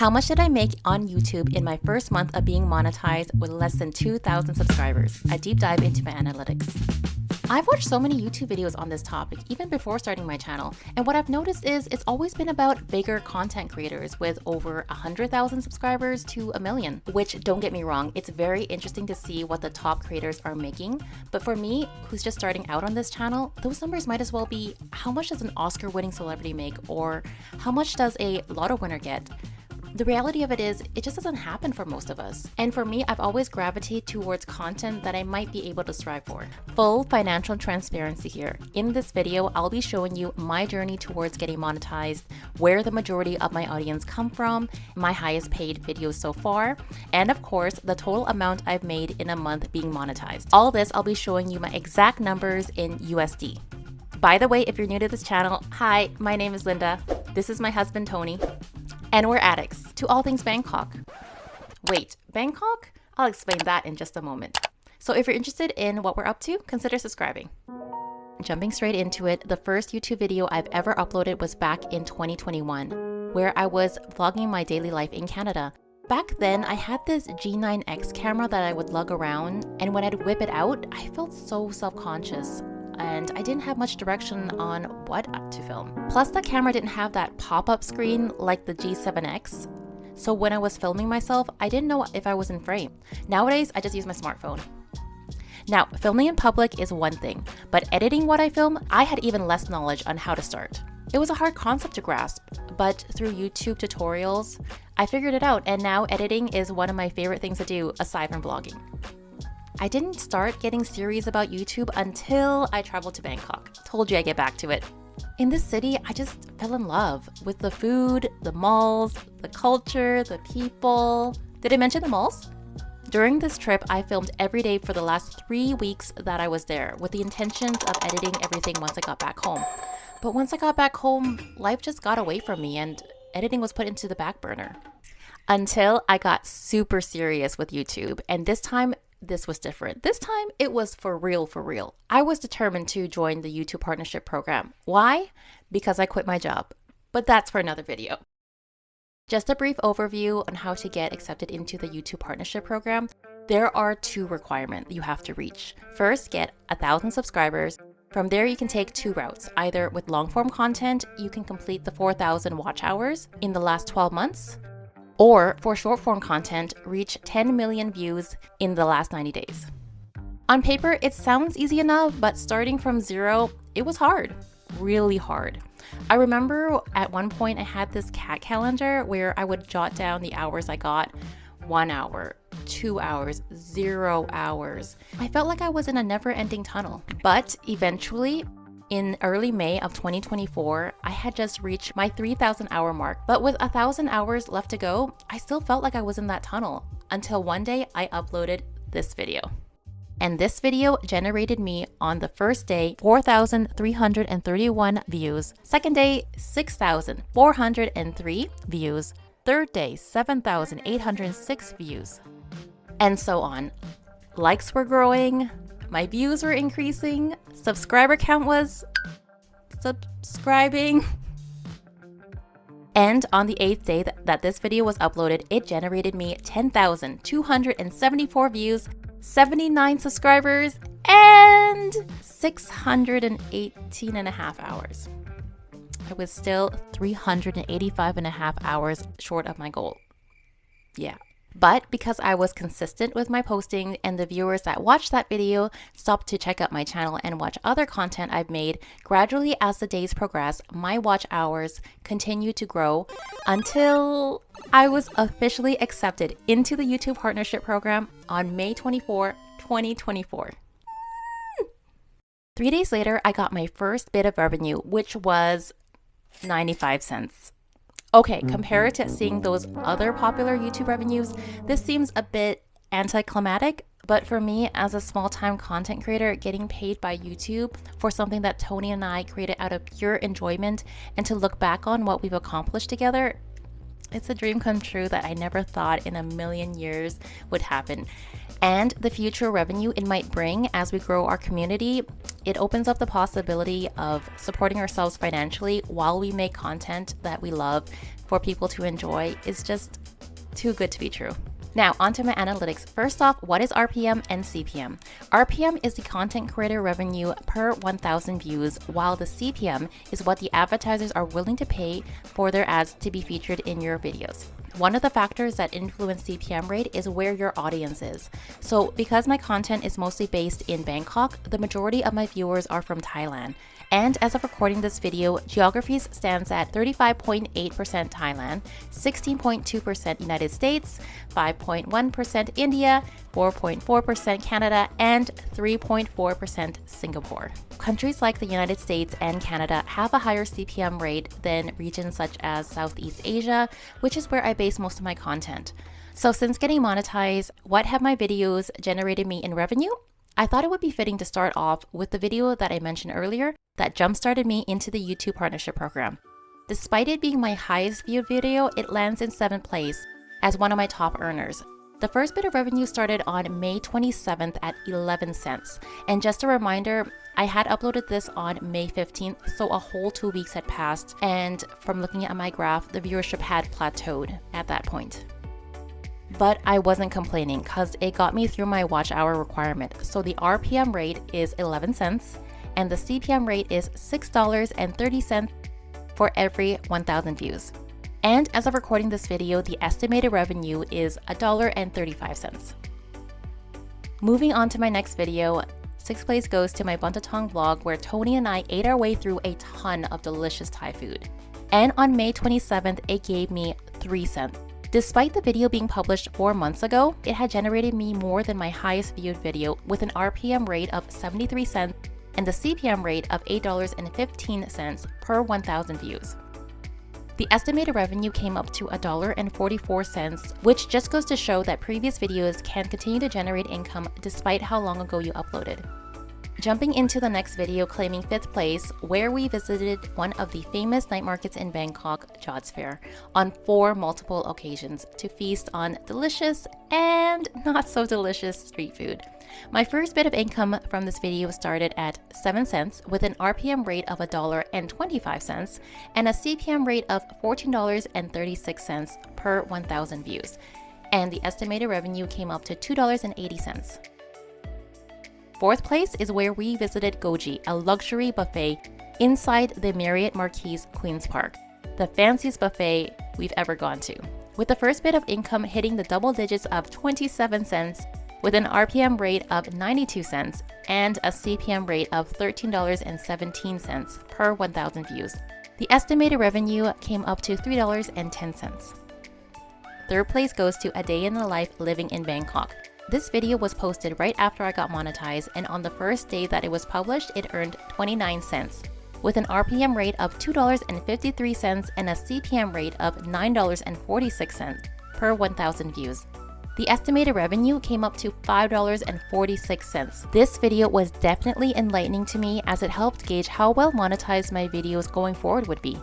How much did I make on YouTube in my first month of being monetized with less than 2,000 subscribers? A deep dive into my analytics. I've watched so many YouTube videos on this topic even before starting my channel, and what I've noticed is it's always been about bigger content creators with over 100,000 subscribers to 1 million, which, don't get me wrong, it's very interesting to see what the top creators are making, but for me, who's just starting out on this channel, those numbers might as well be how much does an Oscar-winning celebrity make, or how much does a lotto winner get? The reality of it is, it just doesn't happen for most of us. And for me, I've always gravitated towards content that I might be able to strive for. Full financial transparency here. In this video, I'll be showing you my journey towards getting monetized, where the majority of my audience come from, my highest paid videos so far, and of course, the total amount I've made in a month being monetized. All this, I'll be showing you my exact numbers in USD. By the way, if you're new to this channel, hi, my name is Linda. This is my husband, Tony. And we're addicts to all things Bangkok. Wait, Bangkok? I'll explain that in just a moment. So if you're interested in what we're up to, consider subscribing. Jumping straight into it, the first YouTube video I've ever uploaded was back in 2021, where I was vlogging my daily life in Canada. Back then, I had this G9X camera that I would lug around, and when I'd whip it out, I felt so self-conscious. And I didn't have much direction on what to film. Plus, the camera didn't have that pop-up screen like the G7X. So when I was filming myself, I didn't know if I was in frame. Nowadays, I just use my smartphone. Now, filming in public is one thing, but editing what I film, I had even less knowledge on how to start. It was a hard concept to grasp, but through YouTube tutorials, I figured it out, and now editing is one of my favorite things to do aside from vlogging. I didn't start getting serious about YouTube until I traveled to Bangkok. Told you I'd get back to it. In this city, I just fell in love with the food, the malls, the culture, the people. Did I mention the malls? During this trip, I filmed every day for the last 3 weeks that I was there with the intentions of editing everything once I got back home. But once I got back home, life just got away from me and editing was put into the back burner. Until I got super serious with YouTube, and this was different. This time, it was for real, for real. I was determined to join the YouTube partnership program. Why? Because I quit my job. But that's for another video. Just a brief overview on how to get accepted into the YouTube partnership program. There are 2 requirements you have to reach. First, get 1,000 subscribers. From there, you can take 2 routes. Either with long-form content, you can complete the 4,000 watch hours in the last 12 months. Or for short-form content, reach 10 million views in the last 90 days. On paper, it sounds easy enough, but starting from zero, it was hard, really hard. I remember at one point I had this cat calendar where I would jot down the hours I got. 1 hour, 2 hours, 0 hours. I felt like I was in a never-ending tunnel. But eventually, in early May of 2024, I had just reached my 3,000 hour mark, but with 1,000 hours left to go, I still felt like I was in that tunnel until one day I uploaded this video. And this video generated me on the first day 4,331 views, second day 6,403 views, third day 7,806 views, and so on. Likes were growing, my views were increasing, subscriber count was subscribing. And on the 8th day that this video was uploaded, it generated me 10,274 views, 79 subscribers, and 618 and a half hours. I was still 385 and a half hours short of my goal. Yeah. But because I was consistent with my posting and the viewers that watched that video stopped to check out my channel and watch other content I've made, gradually as the days progressed, my watch hours continued to grow until I was officially accepted into the YouTube partnership program on May 24, 2024. 3 days later, I got my first bit of revenue, which was 95 cents. Okay, compared to seeing those other popular YouTube revenues, this seems a bit anticlimactic, but for me as a small-time content creator, getting paid by YouTube for something that Tony and I created out of pure enjoyment and to look back on what we've accomplished together, It's a dream come true that I never thought in a million years would happen. And the future revenue it might bring as we grow our community, it opens up the possibility of supporting ourselves financially while we make content that we love for people to enjoy. Is just too good to be true. Now, onto my analytics. First off, what is RPM and CPM? RPM is the content creator revenue per 1,000 views, while the CPM is what the advertisers are willing to pay for their ads to be featured in your videos. One of the factors that influence CPM rate is where your audience is. So because my content is mostly based in Bangkok, the majority of my viewers are from Thailand. And as of recording this video, geographies stands at 35.8% Thailand, 16.2% United States, 5.1% India, 4.4% Canada, and 3.4% Singapore. Countries like the United States and Canada have a higher CPM rate than regions such as Southeast Asia, which is where I base most of my content. So since getting monetized, what have my videos generated me in revenue? I thought it would be fitting to start off with the video that I mentioned earlier that jump-started me into the YouTube partnership program. Despite it being my highest viewed video, it lands in 7th place as one of my top earners. The first bit of revenue started on May 27th at 11 cents. And just a reminder, I had uploaded this on May 15th, so a whole 2 weeks had passed. And from looking at my graph, the viewership had plateaued at that point. But I wasn't complaining because it got me through my watch hour requirement. So the RPM rate is 11 cents and the CPM rate is $6.30 for every 1,000 views. And as of recording this video, the estimated revenue is $1.35. Moving on to my next video, 6th place goes to my Buntatong vlog where Tony and I ate our way through a ton of delicious Thai food. And on May 27th, it gave me 3 cents. Despite the video being published 4 months ago, it had generated me more than my highest viewed video with an RPM rate of 73 cents and the CPM rate of $8.15 per 1,000 views. The estimated revenue came up to $1.44, which just goes to show that previous videos can continue to generate income despite how long ago you uploaded. Jumping into the next video claiming 5th place, where we visited one of the famous night markets in Bangkok, Jod's Fair, on 4 multiple occasions to feast on delicious and not so delicious street food. My first bit of income from this video started at 7 cents with an RPM rate of $1.25 and a CPM rate of $14.36 per 1,000 views. And the estimated revenue came up to $2.80. 4th place is where we visited Goji, a luxury buffet inside the Marriott Marquis Queen's Park, the fanciest buffet we've ever gone to. With the first bit of income hitting the double digits of 27 cents with an RPM rate of 92 cents and a CPM rate of $13.17 per 1,000 views. The estimated revenue came up to $3.10. 3rd place goes to A Day in the Life Living in Bangkok. This video was posted right after I got monetized, and on the first day that it was published, it earned 29 cents, with an RPM rate of $2.53 and a CPM rate of $9.46 per 1,000 views. The estimated revenue came up to $5.46. This video was definitely enlightening to me as it helped gauge how well monetized my videos going forward would be.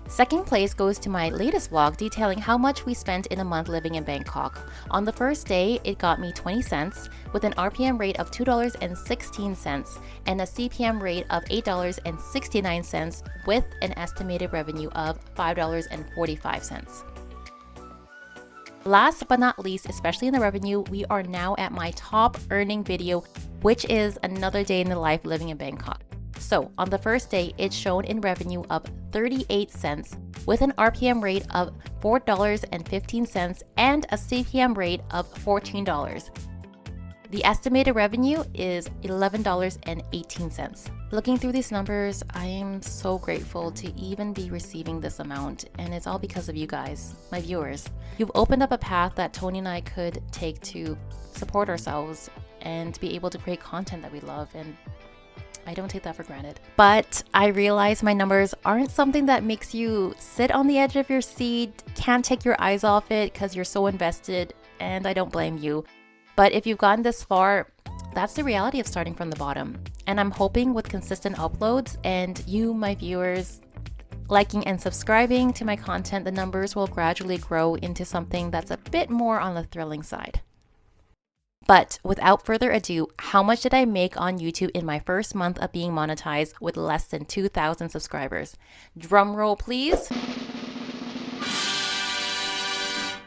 2nd place goes to my latest vlog detailing how much we spent in a month living in Bangkok. On the first day, it got me 20 cents with an RPM rate of $2.16 and a CPM rate of $8.69 with an estimated revenue of $5.45. Last but not least, especially in the revenue, we are now at my top earning video, which is another day in the life living in Bangkok. So on the first day, it's shown in revenue of 38 cents with an RPM rate of $4.15 and a CPM rate of $14. The estimated revenue is $11.18. Looking through these numbers, I am so grateful to even be receiving this amount, and it's all because of you guys, my viewers. You've opened up a path that Tony and I could take to support ourselves and be able to create content that we love, and I don't take that for granted. But I realize my numbers aren't something that makes you sit on the edge of your seat, can't take your eyes off it because you're so invested, and I don't blame you. But if you've gotten this far, that's the reality of starting from the bottom. And I'm hoping with consistent uploads and you, my viewers, liking and subscribing to my content, the numbers will gradually grow into something that's a bit more on the thrilling side. But without further ado, how much did I make on YouTube in my first month of being monetized with less than 2,000 subscribers? Drum roll, please.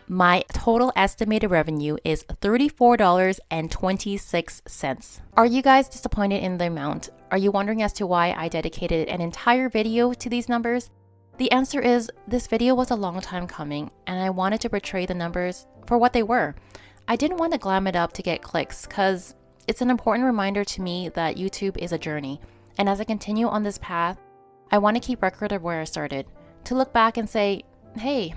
My total estimated revenue is $34.26. Are you guys disappointed in the amount? Are you wondering as to why I dedicated an entire video to these numbers? The answer is this video was a long time coming, and I wanted to portray the numbers for what they were. I didn't want to glam it up to get clicks because it's an important reminder to me that YouTube is a journey. And as I continue on this path, I want to keep record of where I started, to look back and say, hey,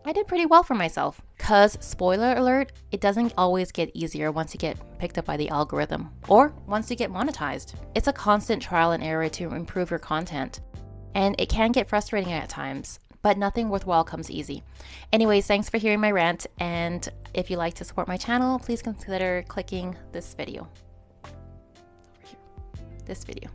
I did pretty well for myself. Cause spoiler alert, it doesn't always get easier once you get picked up by the algorithm or once you get monetized. It's a constant trial and error to improve your content. And it can get frustrating at times, but nothing worthwhile comes easy. Anyways, thanks for hearing my rant, and if you'd like to support my channel, please consider clicking this video. Over here. This video.